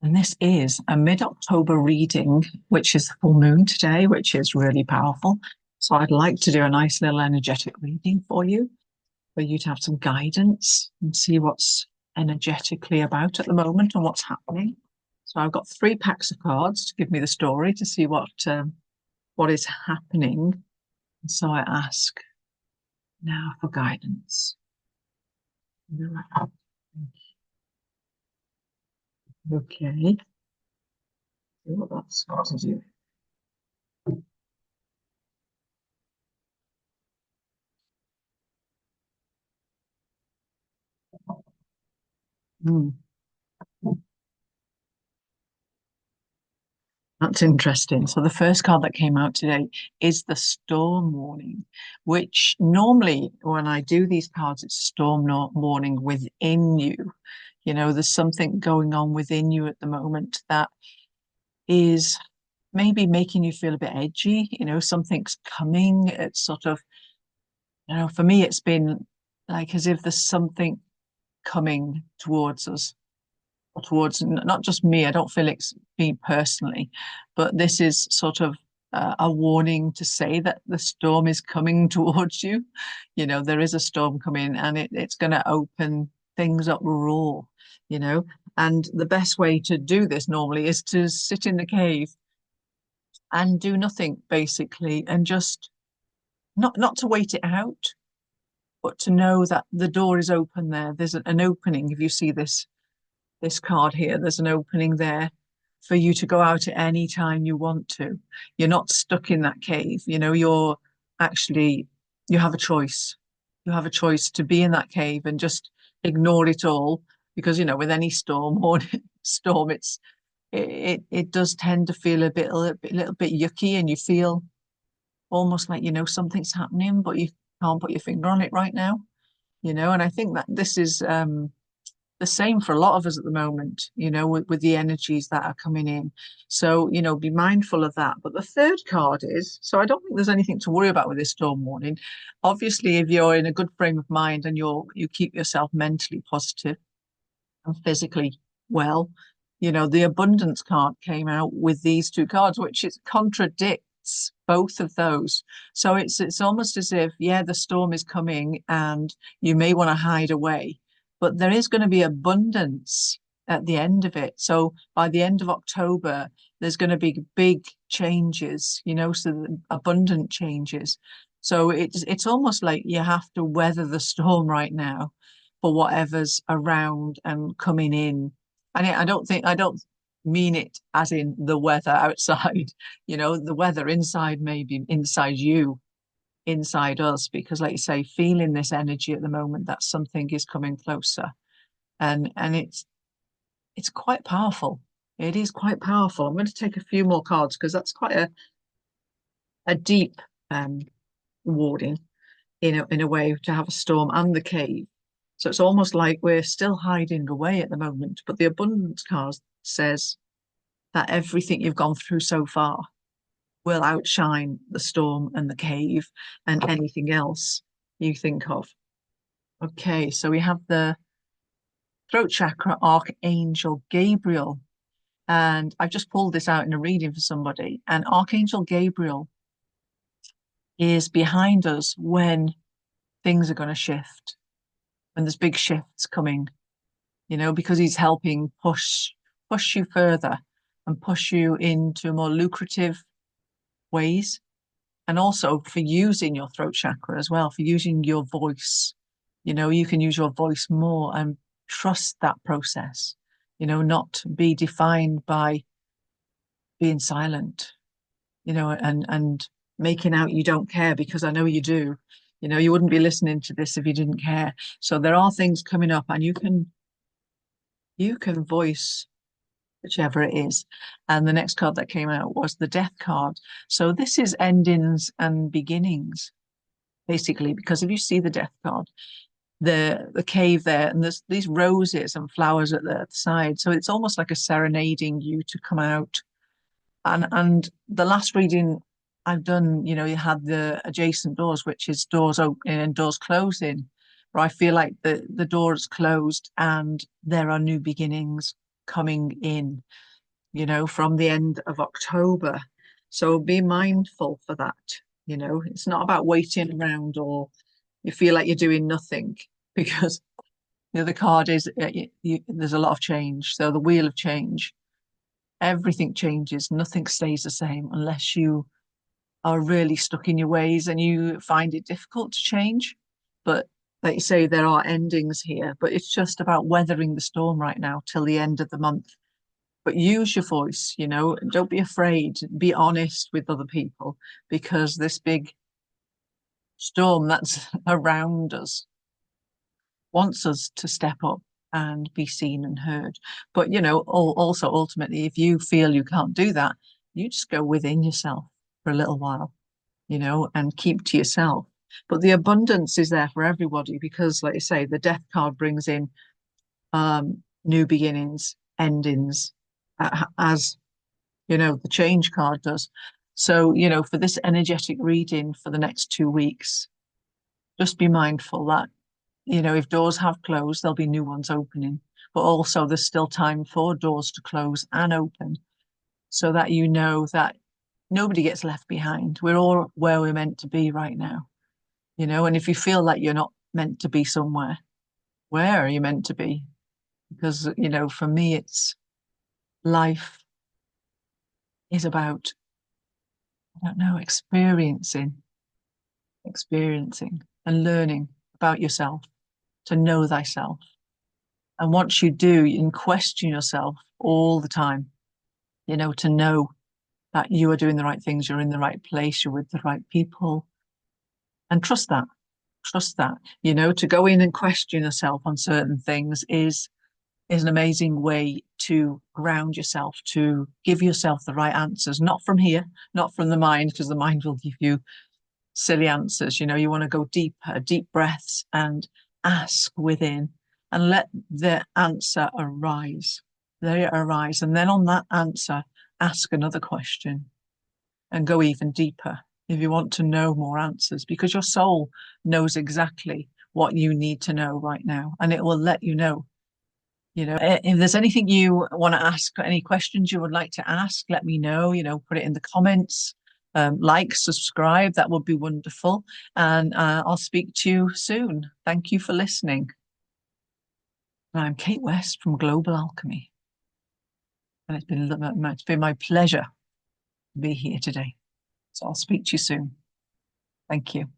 And this is a mid-October reading, which is the full moon today, which is really powerful. So I'd like to do a nice little energetic reading for you to have some guidance and see what's energetically about at the moment and what's happening. So I've got three packs of cards to give me the story to see what is happening. And so I ask now for guidance. Okay, see what that's got to do. Hmm. That's interesting. So the first card that came out today is the storm warning, which normally when I do these cards, it's storm warning within you. You know, there's something going on within you at the moment that is maybe making you feel a bit edgy. You know, something's coming. It's sort of, for me, it's been like as if there's something coming towards us towards not just me. I don't feel it's me personally, but this is sort of a warning to say that the storm is coming towards you. You know, there is a storm coming and it's going to open things up raw, you know. And the best way to do this normally is to sit in the cave and do nothing basically and just not to wait it out, but to know that the door is open there. There's an opening. If you see this card here, there's an opening there for you to go out at any time you want to. You're not stuck in that cave. You know, actually, you have a choice. You have a choice to be in that cave and just ignore it all because, you know, with any storm or storm, it does tend to feel a little bit yucky and you feel almost like, you know, something's happening, but you can't put your finger on it right now, you know, and I think that this is the same for a lot of us at the moment, you know, with the energies that are coming in. So, you know, be mindful of that. But the third card is, so I don't think there's anything to worry about with this storm warning. Obviously, if you're in a good frame of mind and you keep yourself mentally positive and physically well, you know, the abundance card came out with these two cards, which it contradicts both of those. So it's almost as if, yeah, the storm is coming and you may want to hide away, but there is going to be abundance at the end of it. So by the end of October, there's going to be big changes, you know, so abundant changes. So it's almost like you have to weather the storm right now for whatever's around and coming in. And I don't mean it as in the weather outside, you know, the weather inside, maybe inside you, inside us, because like you say, feeling this energy at the moment that something is coming closer. And it's quite powerful. It is quite powerful. I'm going to take a few more cards because that's quite a deep um warning in a way to have a storm and the cave. So it's almost like we're still hiding away at the moment. But the abundance card says that everything you've gone through so far will outshine the storm and the cave and anything else you think of. Okay, so we have the throat chakra archangel Gabriel. And I've just pulled this out in a reading for somebody. And Archangel Gabriel is behind us when things are going to shift, when there's big shifts coming, you know, because he's helping push you further and push you into more lucrative ways. And also for using your throat chakra as well, for using your voice. You know, you can use your voice more and trust that process, you know, not be defined by being silent, you know, and making out you don't care because I know you do. You know, you wouldn't be listening to this if you didn't care. So there are things coming up and you can voice whichever it is. And the next card that came out was the death card. So this is endings and beginnings, basically, because if you see the death card, the cave there, and there's these roses and flowers at the side. So it's almost like a serenading you to come out. And the last reading I've done, you know, you had the adjacent doors, which is doors opening and doors closing, where I feel like the door is closed and there are new beginnings coming in, from the end of October. So be mindful for that. It's not about waiting around or you feel like you're doing nothing because the other card is there's a lot of change. So the wheel of change, everything changes. Nothing stays the same unless you are really stuck in your ways and you find it difficult to change. But like you say, there are endings here, but it's just about weathering the storm right now till the end of the month. But use your voice, don't be afraid, be honest with other people because this big storm that's around us wants us to step up and be seen and heard. But, also ultimately, if you feel you can't do that, you just go within yourself for a little while, and keep to yourself. But the abundance is there for everybody because, like you say, the death card brings in new beginnings, endings, as the change card does. So, for this energetic reading for the next 2 weeks, just be mindful that, if doors have closed, there'll be new ones opening. But also, there's still time for doors to close and open so that you know that nobody gets left behind. We're all where we're meant to be right now, and if you feel like you're not meant to be somewhere, where are you meant to be? Because, for me, it's life is about, I don't know, experiencing and learning about yourself, to know thyself. And once you do, you can question yourself all the time, to know that you are doing the right things, you're in the right place, you're with the right people, and trust that. Trust that, to go in and question yourself on certain things is an amazing way to ground yourself, to give yourself the right answers, not from here, not from the mind, because the mind will give you silly answers. You want to go deeper, deep breaths and ask within and let the answer arise. Let it arise. And then on that answer, ask another question and go even deeper if you want to know more answers, because your soul knows exactly what you need to know right now, and it will let you know. If there's anything you want to ask, any questions you would like to ask, let me know, put it in the comments, like, subscribe, that would be wonderful. And I'll speak to you soon. Thank you for listening. I'm Kate West from Global Alchemy. And it's been my pleasure to be here today. So I'll speak to you soon. Thank you.